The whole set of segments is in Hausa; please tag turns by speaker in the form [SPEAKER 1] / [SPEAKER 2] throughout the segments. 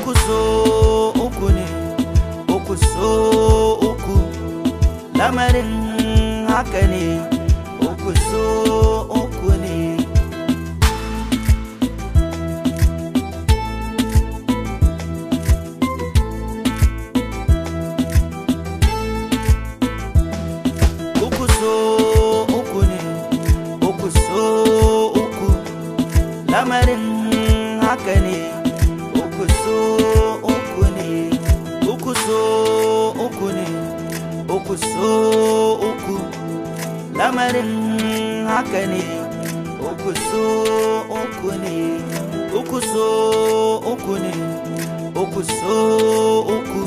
[SPEAKER 1] uku so uku ne, uku so uku, lamarin haka ne, uku so uku ne. Uku so uku ne, uku so uku, lamarin haka ne, uku so uku ne, uku so uku ne, uku so uku, lamarin haka ne, uku so uku ne, uku so uku ne, uku so uku,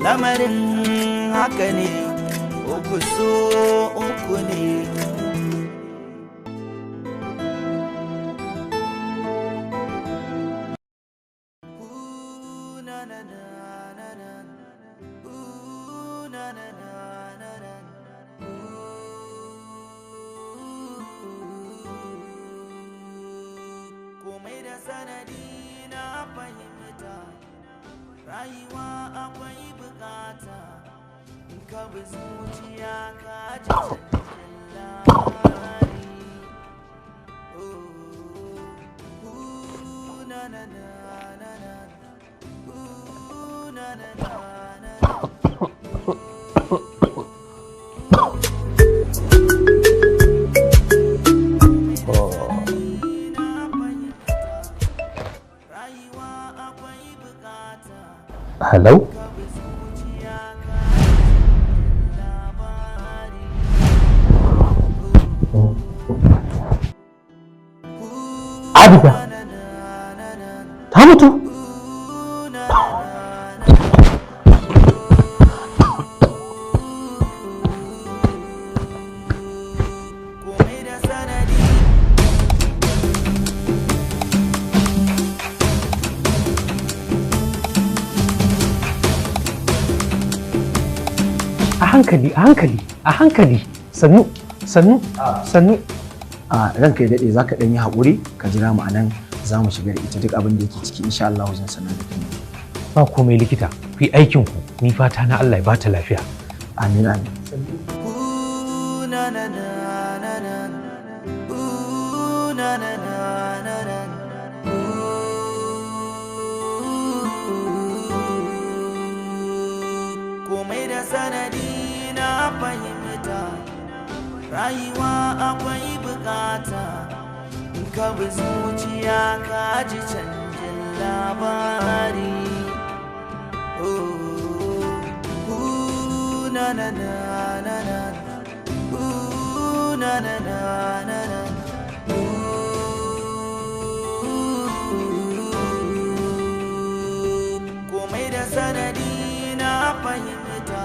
[SPEAKER 1] lamarin haka ne, uku so uku ne. Komai da sanadi na fahimta, rayuwa akwai bukata, in ka bi zuciya ka ji canjin labari. Na na na na na, na na na na.
[SPEAKER 2] Hello? Abida ta mutu? A hankali, sannu.
[SPEAKER 3] Ranka ya daɗe za ka ɗan yi haƙuri ka jira mu a nan za mu shiga da ita duk abin da yake ciki insha Allah zan sanar da kai.
[SPEAKER 2] Ba komai likita, ku yi aikin ku, ni fata na Allah ya ba ta lafiya.
[SPEAKER 3] Amin amin.
[SPEAKER 1] Komai da sanadi na fahimta, rayuwa akwai bukata, in ka bi zuciya ka ji canjin labari. Na na na na na, na na na na na. Komai da sanadi na fahimta,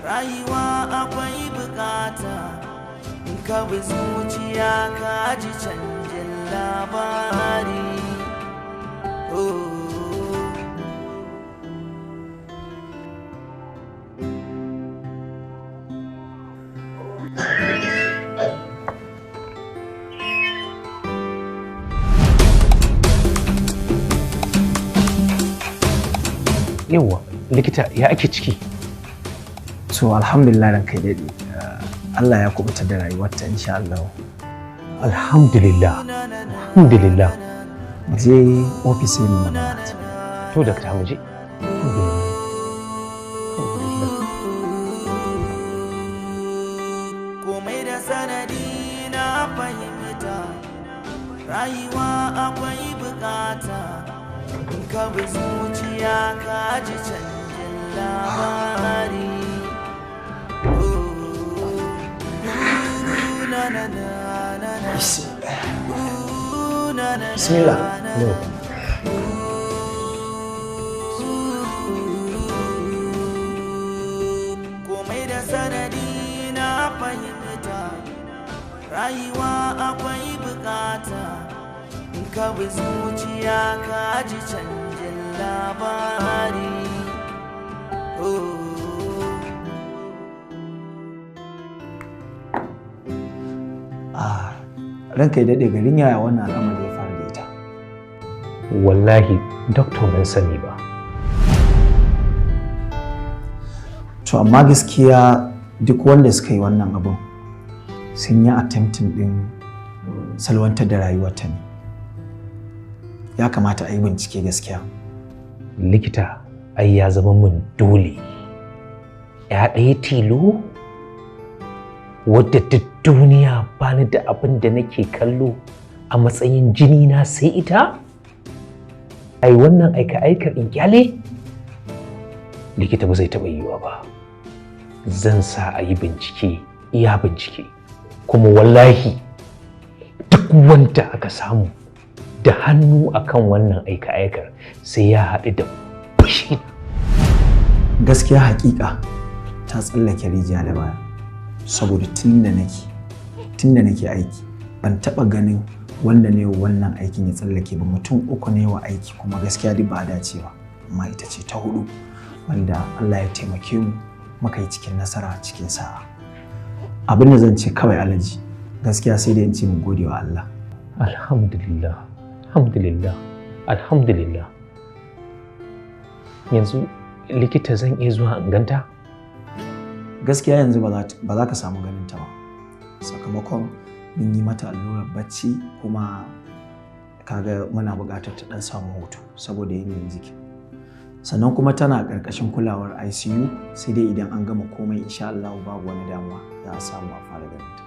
[SPEAKER 1] rayuwa akwai bukata, in ka bi zuciya ka ji canjin labari.
[SPEAKER 2] Yawwa, likita ya ake ciki?
[SPEAKER 3] To alhamdulillah ranka ya daɗe. Allah ya kubuta da rayuwarta insha Allah.
[SPEAKER 2] Alhamdulillah.
[SPEAKER 3] Mu je ofis mu magana.
[SPEAKER 2] To dakta mu je.
[SPEAKER 1] Komai da sanadi na fahimta, rayuwa akwai bukata, in ka bi zuciya ka ji canjin labari.
[SPEAKER 3] Bismillah.
[SPEAKER 1] Komai da sanadi na fahimta, rayuwa akwai bukata, in ka bi zuciya ka ji canjin labari.
[SPEAKER 3] Ranka ya daɗe garin yaya wannan al'amari ya faru da ita.
[SPEAKER 2] Wallahi doctor ban sani ba.
[SPEAKER 3] To amma gaskiya duk wanda suka yi wannan abun sun yi attempting din salwantar da rayuwarta ne. Ya kamata a yi bincike gaskiya.
[SPEAKER 2] Likita ai ya zama min dole. Ya ɗaya tilo wadda duk duniya bani da abin da nake kallo a matsayin jini na sai ita? Ai wannan aika-aikar in kyale? Likita ba zai taɓa yiwa ba. Zan sa a yi bincike, iya bincike. Kuma wallahi duk wanda aka samu da hannu akan wannan aika-aikar sai ya haɗu da fushi.
[SPEAKER 3] Gaskiya hakika ta tsallake rijiya da baya. Saboda tun da nake aiki ban taɓa ganin wanda ne wannan aikin ya tsallake ba. Mutum 3 ne wa aiki kuma gaskiya duk ba a dace ba. Amma ita ce ta 4 wanda Allah ya taimake mu muka yi cikin nasara cikin sa'a. Abin da zan ce kawai Alhaji gaskiya sai dai in ce mu gode wa Allah.
[SPEAKER 2] Alhamdulillah, alhamdulillah, alhamdulillah. Yanzu likita zan iya zuwa in ganta?
[SPEAKER 3] Gaskiya yanzu ba za ka samu ganin ta ba. Sakamakon mun yi mata allurar bacci kuma kaga muna buƙatar ta dan samu hutu saboda yanayin jiki. Sannan kuma tana ƙarƙashin kulawar ICU sai dai idan an gama komai insha Allah babu wani damuwa za a samu a fara ganin ta.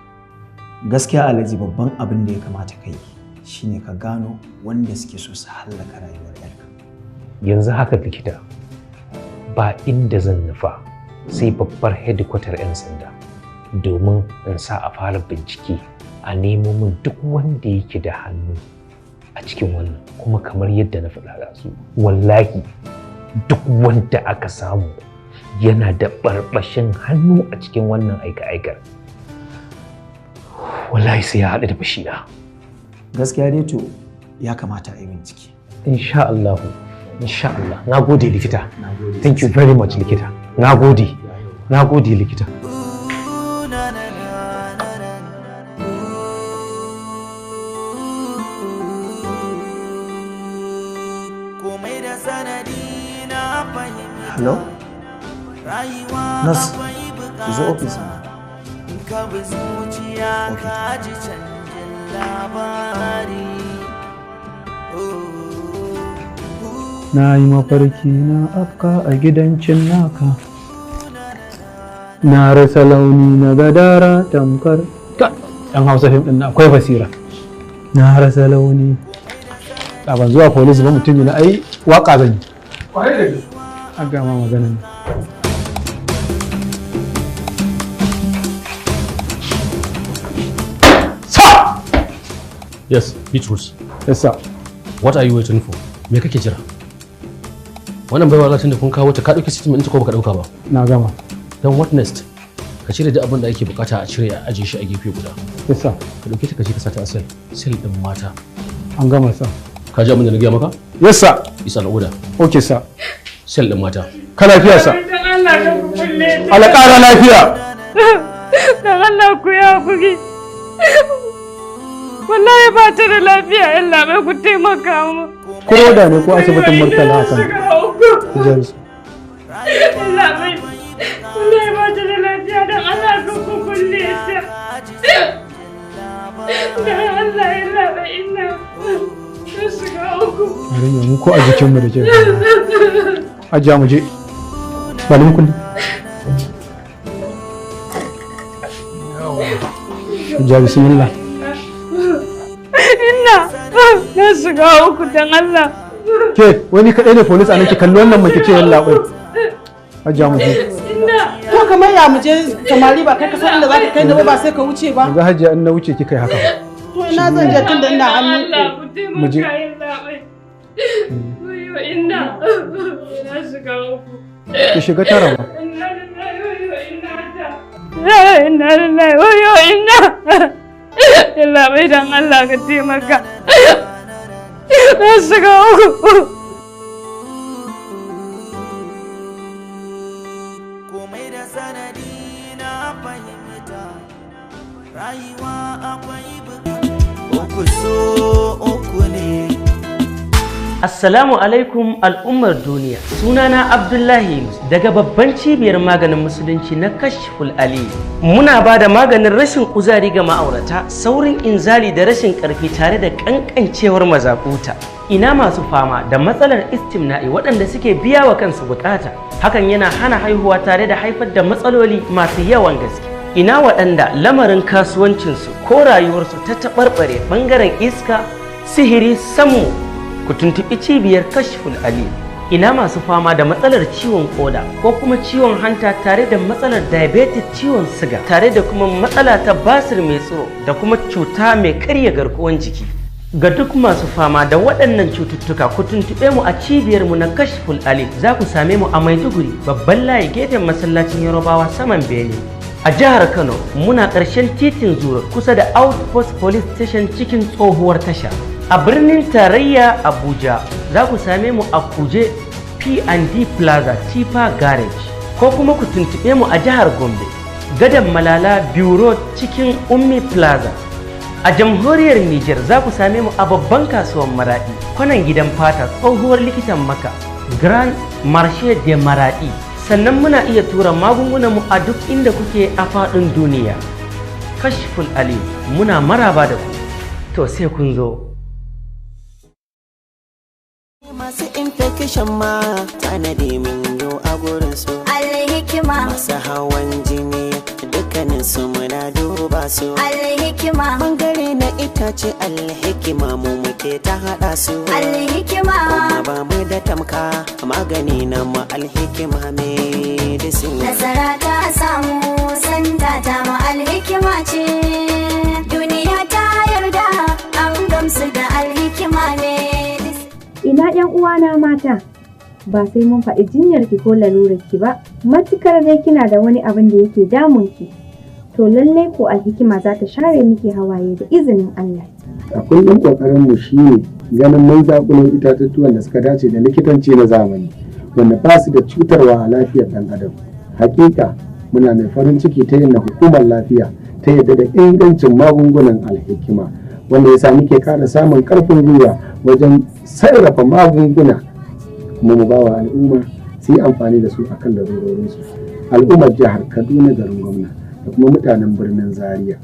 [SPEAKER 3] Gaskiya Alhaji babban abin da ya kamata ka yi shine ka gano wanda suke so su hallaka rayuwar yarka.
[SPEAKER 2] Yanzu haka likita ba inda zan nufa sai babbar headquarter 'yan sanda domin in sa a fara bincike a nemo min duk wanda yake da hannu a cikin wannan. Kuma kamar yadda na faɗa da su wallahi duk wanda aka samu yana da barbashin hannu a cikin wannan aika-aikar wallahi sai ya haɗu da bashira.
[SPEAKER 3] Gaskiya dai to ya kamata a yi bincike.
[SPEAKER 2] Insha Allah. Na gode likita. Thank you very much likita. Na gode likita.
[SPEAKER 3] Hello? Nas, ki zo ofis.
[SPEAKER 4] Na yi mafarki na afka a gidan cinnaka, na rasa launi na gadara tamkar ɗan Hausa fim ɗin akwai basira. Na rasa launi a ban zuwa polis ba mutum na ai waka zan yi. An gama magana ne.
[SPEAKER 5] Yes, Bitrus.
[SPEAKER 4] Yes sir.
[SPEAKER 5] What are you waiting for? Me kake jira? Wannan baiwa Allah tunda kun kawo ta ka dauki statement ko baka dauka ba?
[SPEAKER 4] Na gama.
[SPEAKER 5] Then what next? Ka cire duk abin da ake bukata a cire a aje shi a gefe guda.
[SPEAKER 4] Yes sir.
[SPEAKER 5] Ka dauke ta ka je ka sata a sel din mata.
[SPEAKER 4] An gama sir.
[SPEAKER 5] Ka ji abin da na gaya maka?
[SPEAKER 4] Yes sir.
[SPEAKER 5] Isa na oda.
[SPEAKER 4] Okay sir.
[SPEAKER 5] Sel din mata.
[SPEAKER 4] Ka lafiya sir. Allah ƙara lafiya.
[SPEAKER 6] Dan Allah ku ya kuki. Wallahi ba ta da lafiya, Allah bai ku taimaka mu.
[SPEAKER 4] Ko da ne ko asibitin Murtala hakan. James.
[SPEAKER 6] Allah bai. Wallahi ba ta da lafiya dan Allah ku kulle ta. Dan Allah bai inna. Shiga uku.
[SPEAKER 4] Yarinya mu ko a jikin mu da ke. Ajiya mu je. Ba mu kulle. Ja bismillah.
[SPEAKER 6] Na shiga uku dan Allah.
[SPEAKER 4] Ke wani kaɗai ne polis a nan ki kalli wannan mace ce yalla bai. Hajiya mu je.
[SPEAKER 7] To kamar ya mu je samari ba kai ka san inda za ka kai da ba sai ka wuce ba.
[SPEAKER 4] Yanzu Hajiya in na wuce kika yi haka ba.
[SPEAKER 7] To ina zan je tunda ina hannu.
[SPEAKER 4] Mu je.
[SPEAKER 6] Inna. Na shiga uku.
[SPEAKER 4] Ki shiga tara ba.
[SPEAKER 6] Inna lillahi wa inna. Allah bai dan Allah ka taimaka. Na shiga uku.
[SPEAKER 1] Komai da sanadi na fahimta rayuwa akwai uku so uku ne
[SPEAKER 8] Assalamu alaikum al'ummar duniya. Sunana Abdullahi Yunus daga babban cibiyar maganin musulunci na Kashful Ali. Muna ba da maganin rashin kuzari ga ma'aurata, saurin inzali da rashin karfi tare da kankancewar mazakuta. Ina masu fama da matsalar istimna'i waɗanda suke biya wa kansu bukata. Hakan yana hana haihuwa tare da haifar da matsaloli masu yawan gaske. Ina waɗanda lamarin kasuwancinsu ko rayuwarsu ta taɓarɓare ɓangaren iska, sihiri, sammu. Ku tuntuɓi cibiyar Kashful Ali. Ina masu fama da matsalar ciwon koda ko kuma ciwon hanta tare da matsalar diabetes, ciwon siga tare da kuma matsala ta basir mai tsiro da kuma cuta mai karya garkuwan jiki. Ga duk masu fama da waɗannan cututtuka ku tuntuɓe mu a cibiyar mu na Kashful Ali. Za ku same mu a Maiduguri, babban layi gefen masallacin Yarobawa saman Bene. A jihar Kano muna ƙarshen titin Zuro kusa da Outpost Police Station cikin tsohuwar tasha. A birnin tarayya Abuja za ku same mu a Kuje P&D Plaza Tifa Garage, ko kuma ku tuntuɓe mu a jihar Gombe, Gadan Malala Bureau cikin Ummi Plaza. A jamhuriyar Niger za ku same mu a babban kasuwar Maradi, kwanan gidan fata tsohuwar likitan Maka, Grand Marché de Maradi. Sannan muna iya tura magungunan mu a duk inda kuke a faɗin duniya. Kashful Ali muna maraba da ku. To sai kun zo.
[SPEAKER 9] Masu infection ma tanadi min yo a gurin su. Alhikima. Masu hawan jini dukkanin su muna duba su. Alhikima. Bangare na itace alhikima mu muke ta hada su. Alhikima. Kuma ba mu da tamka magani na mu alhikima medicine. Nasara ta samu santa ta mu alhikima ce. Duniya ta yarda an gamsu da alhikima ne.
[SPEAKER 10] Ina ‘yan uwana mata, ba sai mun faɗi jinyarki ko lalurarki ba, matukar dai kina da wani abin da yake damunki, to lallai ko alhikima za ta share miki hawaye da izinin Allah.
[SPEAKER 11] A kullum ƙoƙarin mu shine ganin mun zaƙulo itatuwan da suka dace da likitanci na zamani, wanda ba su da cutarwa a lafiyar ɗan adam. Hakika muna mai farin ciki ta yin hukumar lafiya ta yadda da ingancin magungunan alhikima, wanda yasa muke ƙara samun ƙarfin gwiwa wajen sarrafa magunguna kuma mu bawa al'umma su yi amfani da su akan larurorinsu. Al'ummar jihar Kaduna garin gwamna da kuma mutanen birnin Zaria,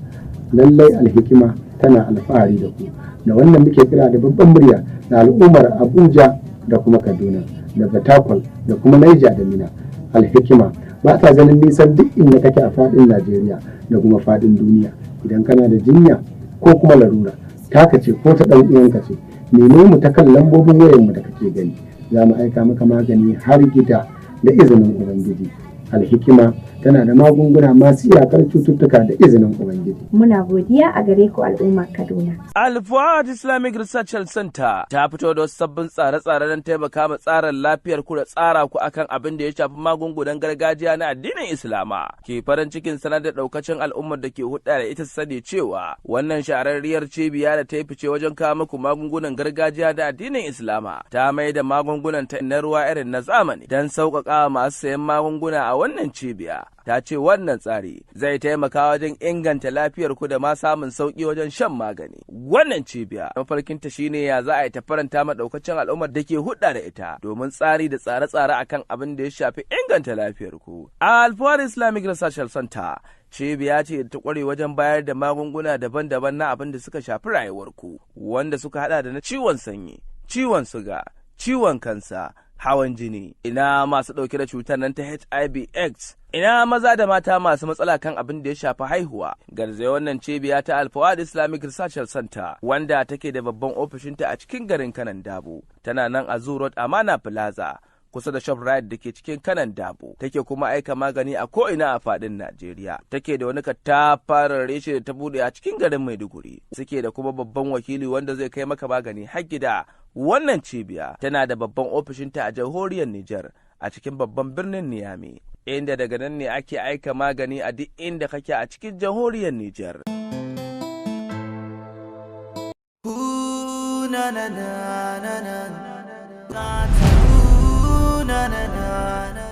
[SPEAKER 11] lallai alhikima tana alfahari da ku. Da wannan muke kira da babban murya da al'ummar Abuja da kuma Kaduna da Fatakwal da kuma Niger da Mina. Alhikima ba ta ganin nisan duk inda kake a faɗin Najeriya da kuma faɗin duniya. Idan kana da jinya ko kuma larura taka ce ko ta ɗan uwanka ce, neme mu ta kan lambobin wayanmu da kake gani, za mu aika maka magani har gida da izinin Ubangiji. Alhikima tana da magunguna masu iyakar cututtuka da izinin Ubangiji.
[SPEAKER 10] Muna godiya a gare ku al'ummar Kaduna.
[SPEAKER 12] Al-Fuad Islamic Research Center ta fito da wasu sabbin tsare-tsare don taimaka ma tsarin lafiyar ku da tsara ku akan abin da ya shafi magungunan gargajiya na addinin Islama. Ke farin cikin sanar da daukacin al'ummar da ke hudda da ita sani cewa wannan shahararriyar cibiya da ta yi fice wajen kawo muku magungunan gargajiya da addinin Islama ta mai da magungunan ta na ruwa irin na zamani don sauƙaƙa masu sayan magunguna a wannan cibiya. Ta ce wannan tsari zai taimaka wajen inganta lafiyar ku da ma samun sauki wajen shan magani. Wannan cibiya mafarkinta shine ya za a yi ta faranta ma daukacin al'ummar da ke hudda da ita domin tsari da tsare-tsare akan abin da ya shafi inganta lafiyar ku. Al-Fuad Islamic Research Center cibiya ce ta kware wajen bayar da magunguna daban-daban na abin da suka shafi rayuwar ku, wanda suka hada da na ciwon sanyi, ciwon suga, ciwon kansa, hawan jini, ina masu ɗauke da cutar nan ta HIV/AIDS, ina maza da mata masu matsala kan abin da ya shafi haihuwa. Garzaya wannan cibiya ta Al-Fuad Islamic Research Center wanda take da babban ofishinta a cikin garin Kanan Dabo, tana nan a Zoo Road Amana Plaza kusa da ShopRite da ke cikin Kanan Dabo. Take kuma aika magani a ko'ina a faɗin Najeriya. Take da wani katafaren reshe da ta buɗe a cikin garin Maiduguri. Suke da kuma babban wakili wanda zai kai maka magani har gida. Wannan cibiya tana da babban ofishinta a jamhuriyar Nijar a cikin babban birnin Niamey, inda daga nan ne ake aika magani a duk inda kake a cikin jamhuriyar Nijar.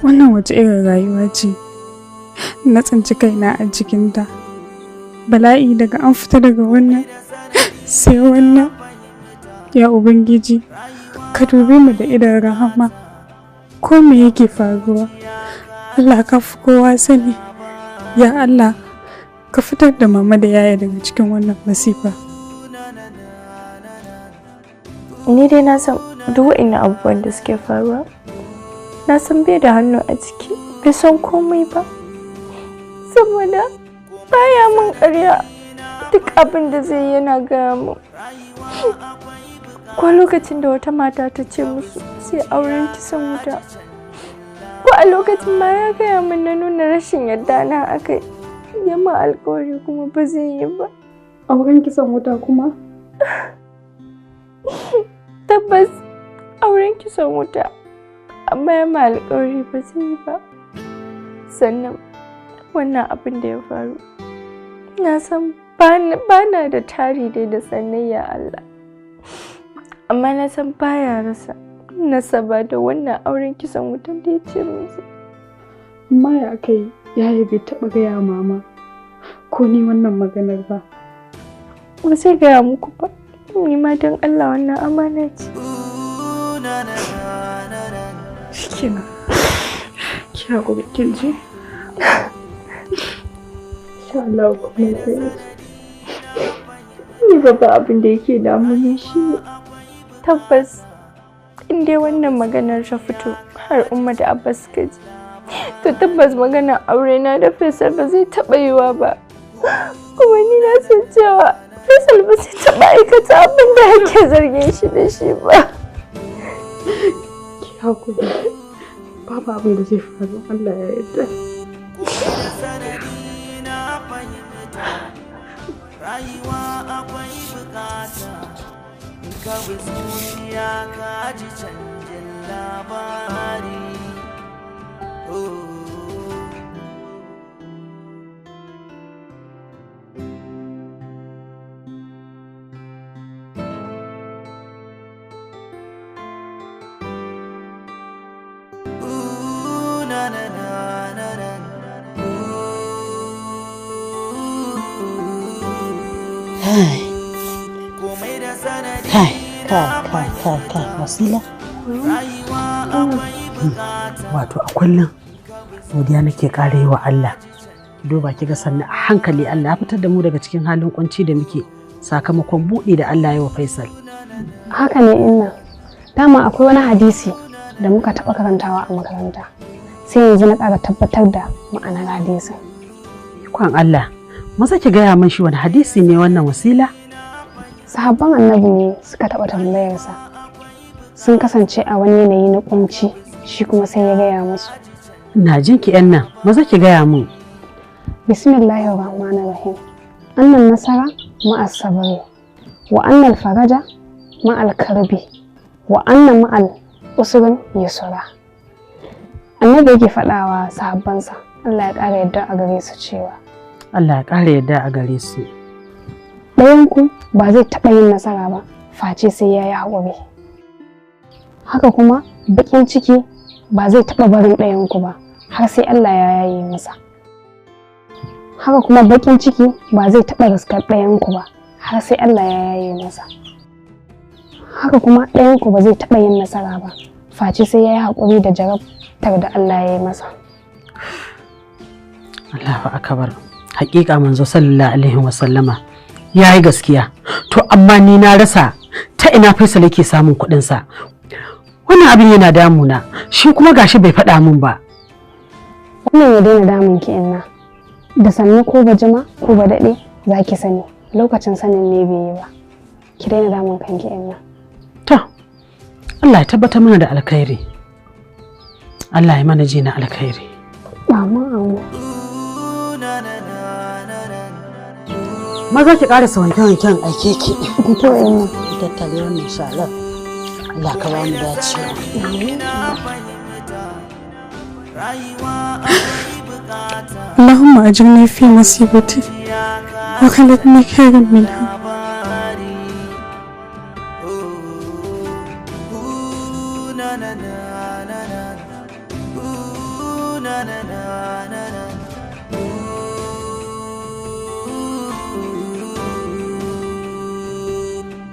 [SPEAKER 13] Wannan wace irin rayuwa ce na tsinci kaina a cikinta. Bala'i daga an fita daga wannan sai wannan. Ya Ubangiji, ka dubi mu da idan rahama. Ko me yake faruwa, Allah ka fi kowa sani. Ya Allah, ka fitar da mama da yaya daga cikin wannan masifa.
[SPEAKER 14] Ni dai na san duk wa'innan abubuwan da suke faruwa, na san bai da hannu a ciki, bai san komai ba, saboda baya mun ƙarya. Duk abin da zai yana gaya mu. Ko lokacin da wata mata ta ce musu sai auren kisan wuta, ko a lokacin ma ya gaya min na nuna rashin yadda na akai, ya ma alƙawari kuma ba zai yi ba.
[SPEAKER 13] Auren kisan wuta kuma?
[SPEAKER 14] Tabbas auren kisan wuta, amma ya ma alƙawari ba zai yi ba. Sannan wannan abin da ya faru, na san bana da tari dai da sanayya Allah, amma na san baya rasa nasaba da wannan auren kisan wutan da ya ce musu.
[SPEAKER 13] Amma ya kai yaya bai taɓa gaya mama ko ni wannan maganar ba?
[SPEAKER 14] Ba sai gaya muku ba, ni ma don Allah wannan amana ce.
[SPEAKER 13] Shikenan, ki haƙuri kin ji? Insha Allah kuma sai ni babban abin da yake damuni shi ne tabbas in dai wannan maganar ta fito har Umma da Abba suka ji, to tabbas maganar aure na da Faisal ba zai taɓa yiwa ba. Kuma ni na san cewa Faisal ba zai taɓa aikata abin da ake zargin shi da shi ba. Ki hakuri, babu abin da zai faru, Allah ya yarda.
[SPEAKER 1] Rayuwa akwai bukata, ka bi zuciya ka ji canjin labari.
[SPEAKER 7] Kai, Wasila. Wato a kullum godiya nake ƙara yi wa Allah. Duba kiga sannan a hankali Allah ya fitar da mu daga cikin halin kunci da muke sakamakon buɗi da Allah ya wa Faisal.
[SPEAKER 15] Haka ne inna. Dama akwai wani hadisi da muka taɓa karantawa a makaranta. Sai yanzu na ƙara tabbatar da ma'anar hadisin.
[SPEAKER 7] Kwan Allah, maza ki gaya min shi wani hadisi ne wannan Wasila?
[SPEAKER 15] Sahabban annabi ne suka taɓa tambayarsa. Sun kasance a wani yanayi na kunci, shi kuma sai ya gaya musu.
[SPEAKER 7] Na jin ki yan nan, maza ki gaya min.
[SPEAKER 15] Bismillahir Rahmanir Rahim. Annan nasara ma'as sabri, wa annal faraja ma'al karbi, wa anna ma'al usrin yusra. Annabi yake faɗawa sahabbansa, Allah ya ƙara yadda a gare su cewa.
[SPEAKER 7] Allah ya ƙara yadda a gare su.
[SPEAKER 15] Ɗayanku ba zai taɓa yin nasara ba, face sai ya yi haƙuri. Haka kuma baƙin ciki ba zai taɓa barin ɗayanku ba, har sai Allah ya yaye masa. Haka kuma baƙin ciki ba zai taɓa riskar ɗayanku ba, har sai Allah ya yaye masa. Haka kuma ɗayanku ba zai taɓa yin nasara ba, face sai ya yi haƙuri da jarabtar da Allah ya yi masa.
[SPEAKER 7] Allahu akbar. Haƙiƙa manzo sallallahu alaihi wasallama ya yi gaskiya. To amma ni na rasa ta ina Faisal yake samun kuɗinsa. Wannan abin yana damuna, shi kuma gashi bai faɗa min ba.
[SPEAKER 15] Wannan ya daina damun ki inna. Da sannu ko ba jima ko ba daɗe za ki sani, lokacin sanin ne bai yi ba. Ki daina damun kanki inna.
[SPEAKER 7] To, Allah ya tabbatar mana da alkhairi. Allah ya mana ji na alkhairi.
[SPEAKER 15] Amin.
[SPEAKER 7] Maza ki ƙarasa wanke-wanken aike ki. Tattale wannan shalar. Allah ka ba mu dacewa.
[SPEAKER 13] اللهم أجرني في مصيبتي وخلقني خيرا منها.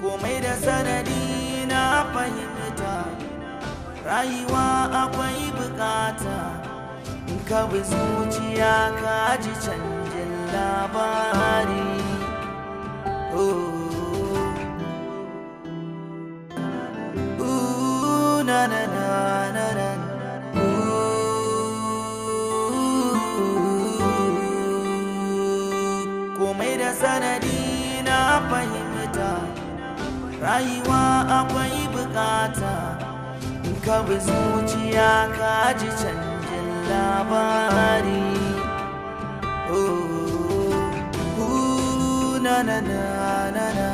[SPEAKER 1] Komai da sanadi na fahimta, rayuwa akwai bukata in ka bi zuciya ka ji canjin labari. Na na na na na. Komai da sanadi na fahimta, rayuwa akwai bukata in ka bi zuciya ka ji canjin labari. Na na na na na.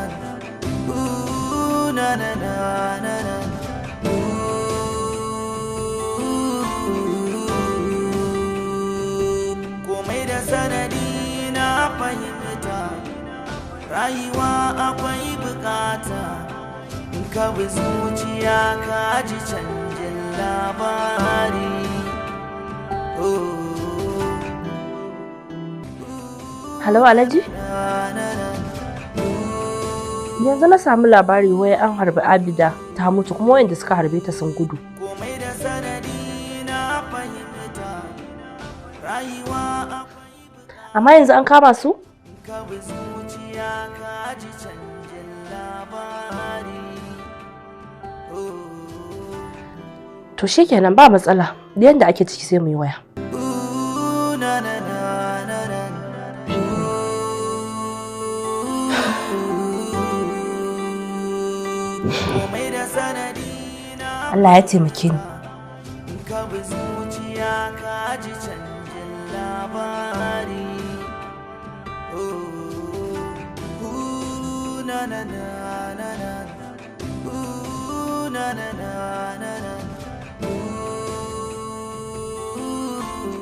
[SPEAKER 1] Na na na na na. Komai da sanadi na fahimta, rayuwa akwai bukata in ka bi zuciya ka ji canjin labari.
[SPEAKER 16] Halo Alhaji? Yanzu na samu labari wai an harbi Abida ta mutu kuma wayanda suka harbe ta sun gudu. Amma yanzu an kama su? To shikenan ba matsala, da yanda ake ciki sai mu yi waya. Allah ya taimake ni.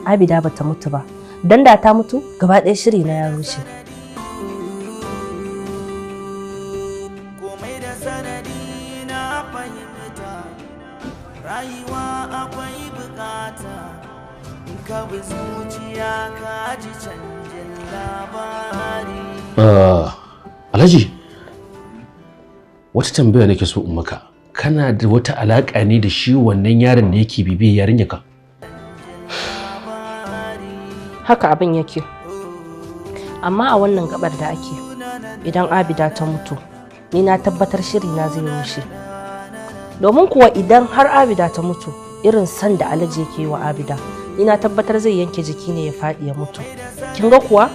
[SPEAKER 16] Abida bata mutu ba. Dan da ta mutu, gaba ɗaya shiri na ya rushe.
[SPEAKER 1] Rayuwa akwai bukata in ka bi zuciya ka ji canjin labari.
[SPEAKER 5] Alhaji, wata tambaya nake so in maka. Kana da wata alaƙa ne da shi wannan yaron da yake bibiye yarinya ka?
[SPEAKER 16] Haka abin yake. Amma a wannan gabar da ake, idan Abida ta mutu, ni na tabbatar shiri na zai rushe. Domin kuwa idan har Abida ta mutu, irin san da Alhaji yake yi wa Abida, ni na tabbatar zai yanke jiki ne ya faɗi ya mutu. Kin ga kuwa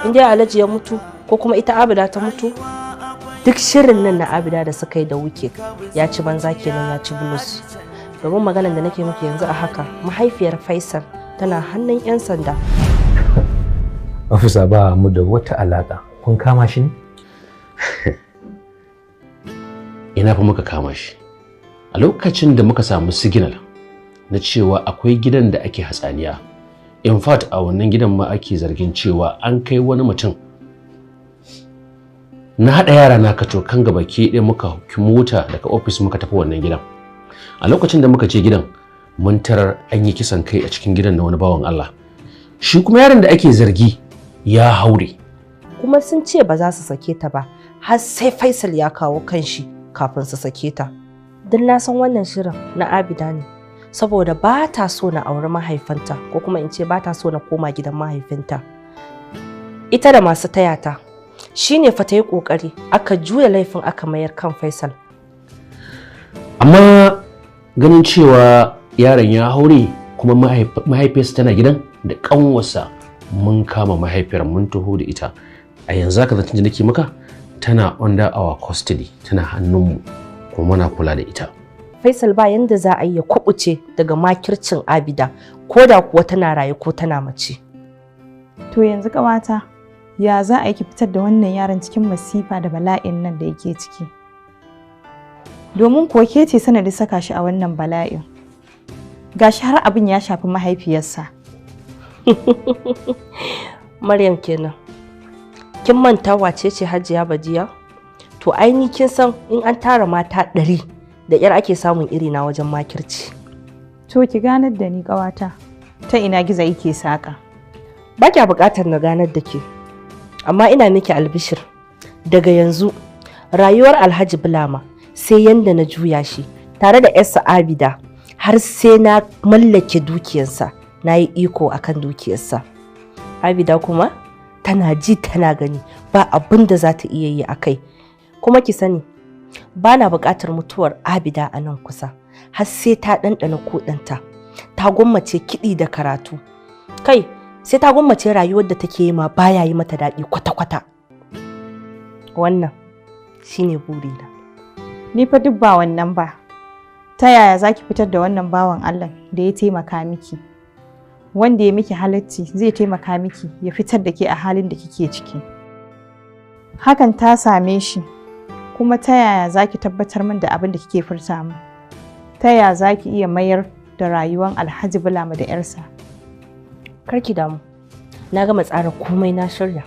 [SPEAKER 16] in dai Alhaji ya mutu ko kuma ita Abida ta mutu, duk shirin nan na Abida da suka yi da wuke ya ci banza kenan, ya ci bulus. Domin maganar da nake miki yanzu a haka, mahaifiyar Faisal tana hannun 'yan sanda.
[SPEAKER 2] Afisa, ba mu da wata alaƙa. Kun kama shi ne?
[SPEAKER 5] Ina fa muka kama shi. A lokacin da muka samu signal na cewa akwai gidan da ake hatsaniya. In fact a wannan gidan ma ake zargin cewa an kai wani mutum. Na haɗa yara na kato kan gaba ke ɗaya muka hauki mota daga ofis muka tafi wannan gidan. A lokacin da muka je gidan, mun tarar an yi kisan kai a cikin gidan na wani bawan Allah. Shi kuma yaron da ake zargi ya haure.
[SPEAKER 16] Kuma sun ce ba za su sake ta ba har sai Faisal ya kawo kanshi kafin su sake ta. Don na san wannan shirin na Abida ne, saboda ba ta so na auri mahaifinta, ko kuma in ce ba ta so na koma gidan mahaifinta. Ita da masu tayata shi ne fa ta yi ƙoƙari aka juya laifin aka mayar kan Faisal.
[SPEAKER 5] Amma ganin cewa yaron ya haure kuma mahaifiyarsa tana gidan da ƙanwarsa, mun kama mahaifiyar mun taho da ita. A yanzu haka zancen da nake maka tana under our custody, tana hannunmu kuma muna kula da ita.
[SPEAKER 16] Faisal ba yanda za a yi ya kubuce daga makircin Abida, ko da kuwa tana raye ko tana mace.
[SPEAKER 17] To yanzu ƙawata, ya za a yi ki fitar da wannan yaron cikin masifa da bala'in nan da yake ciki? Domin kuwa ke ce sanadin saka shi a wannan bala'in. Gashi har abin ya shafi mahaifiyarsa.
[SPEAKER 16] Maryam kenan. Kin manta wace ce Hajiya Badiya? To aini kin san in an tara mata 100 da yar ake samun iri na wajen makirci.
[SPEAKER 17] To ki ganar da ni ƙawata, ta ina gizo yake saka?
[SPEAKER 16] Ba kya buƙatar na ganar da ke, amma ina miki albishir. Daga yanzu rayuwar Alhaji Bulama sai yanda na juya shi tare da yarsa Abida har sai na mallake dukiyarsa, na yi iko akan dukiyarsa. Abida kuma tana ji tana gani, ba abin da za ta iya yi a kai. Kuma ki sani, ba na buƙatar mutuwar Abida a nan kusa, har sai ta ɗanɗana kuɗinta, ta gwammace kiɗi da karatu. Kai, sai ta gwammace rayuwar da take yi ma baya yi mata daɗi kwata-kwata. Wannan shine burina.
[SPEAKER 17] Ni fa duk ba wannan ba. Ta yaya za ki fitar da wannan bawan Allah da ya taimaka miki? Wanda ya miki halacci zai taimaka miki ya fitar da ke a halin da kike ciki. Hakan ta same shi, kuma ta yaya za ki tabbatar min da abin da kike furta min? Ta yaya za ki iya mayar da rayuwar Alhaji Bulama da 'yarsa?
[SPEAKER 16] Karki damu, na gama tsara komai na shirya.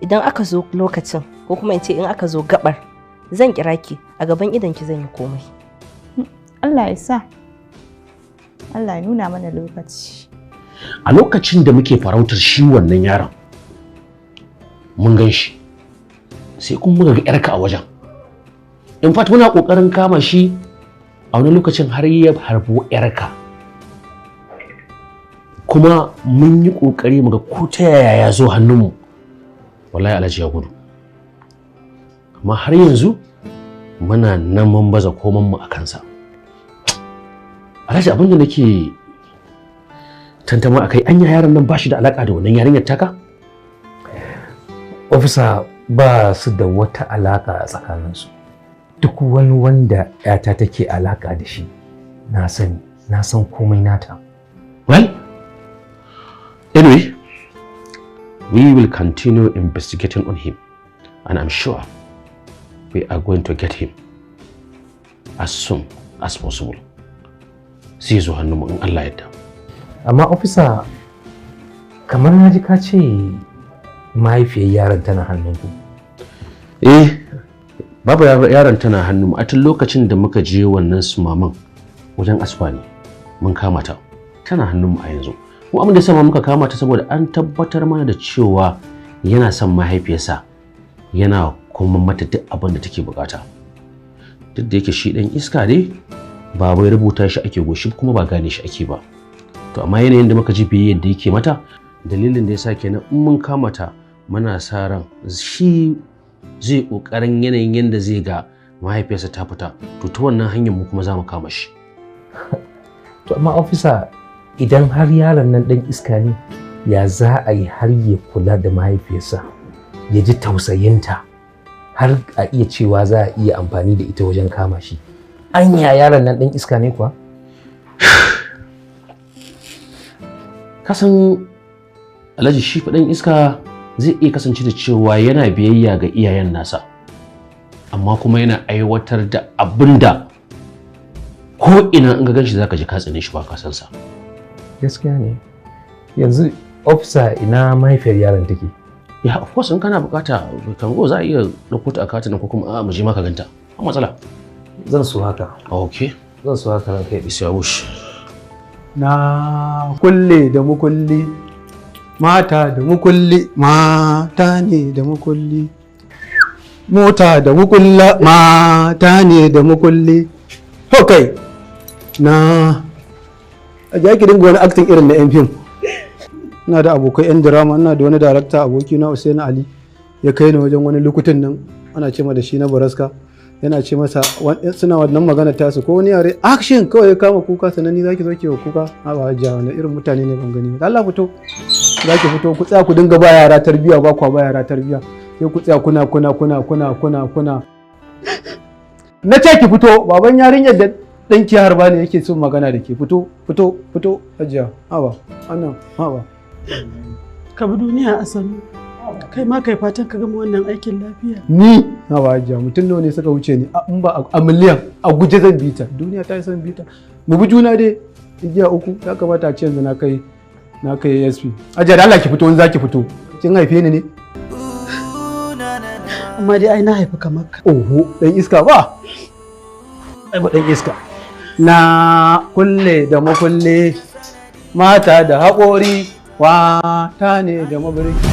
[SPEAKER 16] Idan aka zo lokacin, ko kuma in ce in aka zo gabar, zan kira ki a gaban idanki zan yi komai.
[SPEAKER 17] Allah ya sa. Allah ya nuna mana lokaci.
[SPEAKER 5] A lokacin da muke farautar shi wannan yaron, mun gan shi, sai kuma muka ga 'yarka a wajen. In fact muna ƙoƙarin kama shi a wani lokacin har ya harbo 'yarka. Kuma mun yi ƙoƙari muga ko ta yaya ya zo hannunmu. Wallahi Alhaji ya gudu. Amma har yanzu muna nan mun baza komanmu a kansa. Alhaji abin da nake tantama akai, anya yaron nan ba shi da alaka da wannan yarinyar taka?
[SPEAKER 2] Ofisa, ba su da wata alaka a tsakaninsu. Duk wani wanda ‘yata take alaka da shi na sani, na san komai nata.
[SPEAKER 5] Well, anyway, we will continue investigating on him, and I'm sure we are going to get him as soon as possible. Zai zo hannunmu in Allah yadda.
[SPEAKER 2] Amma ofisa, kamar na ji ka ce mahaifiyar yaron tana hannunku.
[SPEAKER 5] Babu yaron tana hannunmu. A tun lokacin da muka je wannan su maman wajen asfani, mun kama ta. Tana hannunmu a yanzu. Mu abin da sama muka kama ta saboda an tabbatar mana da cewa yana son mahaifiyarsa, yana kuma mata duk abin da take bukata. Duk da yake shi dan iska ne, ba bai rubuta shi ake goshi kuma ba gane shi ake ba. To amma yanayin da muka ji biyayyar da yake mata, dalilin da yasa kenan in mun kama ta muna sa ran shi zai kokarin yanayin yanda zai ga mahaifiyarsa ta fita, to ta wannan hanyar mu kuma za mu kama shi.
[SPEAKER 2] To amma ofisa, idan har yaron nan dan iska ne, ya za a yi har ya kula da mahaifiyarsa, ya ji tausayinta, har a iya cewa za a iya amfani da ita wajen kama shi? Anya yaron nan dan iska ne kuwa?
[SPEAKER 5] Kasan Alhaji shi faɗin iska zai iya kasance da cewa yana biyayya ga iyayen nasa, amma kuma yana aiwatar da abin da ko ina in ga ganshi zaka ji ka tsine shi ba ka san sa.
[SPEAKER 2] Gaskiya ne. Yanzu officer, ina mahaifiyar yaron take?
[SPEAKER 5] Ya, of course in kana bukata kan go za a iya dauko ta a katin ko kuma a mu je maka ganta. Ba matsala.
[SPEAKER 2] Zan so haka.
[SPEAKER 5] Okay.
[SPEAKER 2] Zan so haka ranka ya
[SPEAKER 5] bisa wush.
[SPEAKER 4] Na kulle da mukulli, mata da mukulli, mata ne da mukulli, mota da mukulla, mata ne da mukulli. Okay. Na a ki dinga wani acting irin na 'yan fim. Ina da abokai 'yan drama, ina da wani darakta abokina Hussein Ali, ya kai ni wajen wani lukutin nan, ana ce da shi na Baraska. Yana ce masa suna wannan magana tasu ko wani yare action kawai ya kama kuka, sannan ni zaki zo ki wa kuka. A ba hajja, wani irin mutane ne ban gani ba. Allah fito, zaki fito ku tsaya ku dinga ba yara tarbiya, ba kwa ba yara tarbiya, sai ku tsaya kuna na ce ki fito, baban yarinyar da danki harba ne yake son magana da ke. Fito hajja. Haba annan haba,
[SPEAKER 7] ka bi duniya a sanu, kai ma kai fatan ka gama wannan aikin lafiya.
[SPEAKER 4] Ni na ba hajja, mutum nawa ne suka wuce ni in ba a miliyan a guje zan bi ta. Duniya ta yi son bi ta, mu bi juna dai. Igiya uku ya kamata a ce yanzu na kai ASP. Hajja da Allah ki fito in za ki fito. Kin haife ni ne?
[SPEAKER 7] Amma dai ai na haifi kamar ka.
[SPEAKER 4] Oho, dan iska ba? Ai ba dan iska. Na kulle da makulle, mata da haƙori, wata ne da mabirki.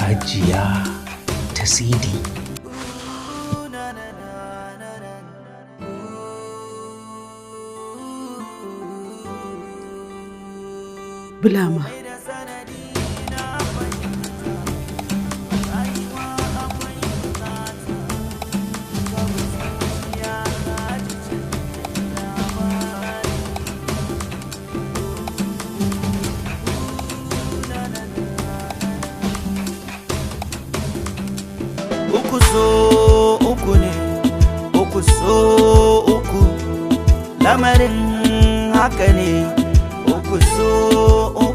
[SPEAKER 2] hajiya ta sidi.
[SPEAKER 7] Bulama.
[SPEAKER 1] Uku so uku ne, uku so uku, lamarin haka ne, uku so uku.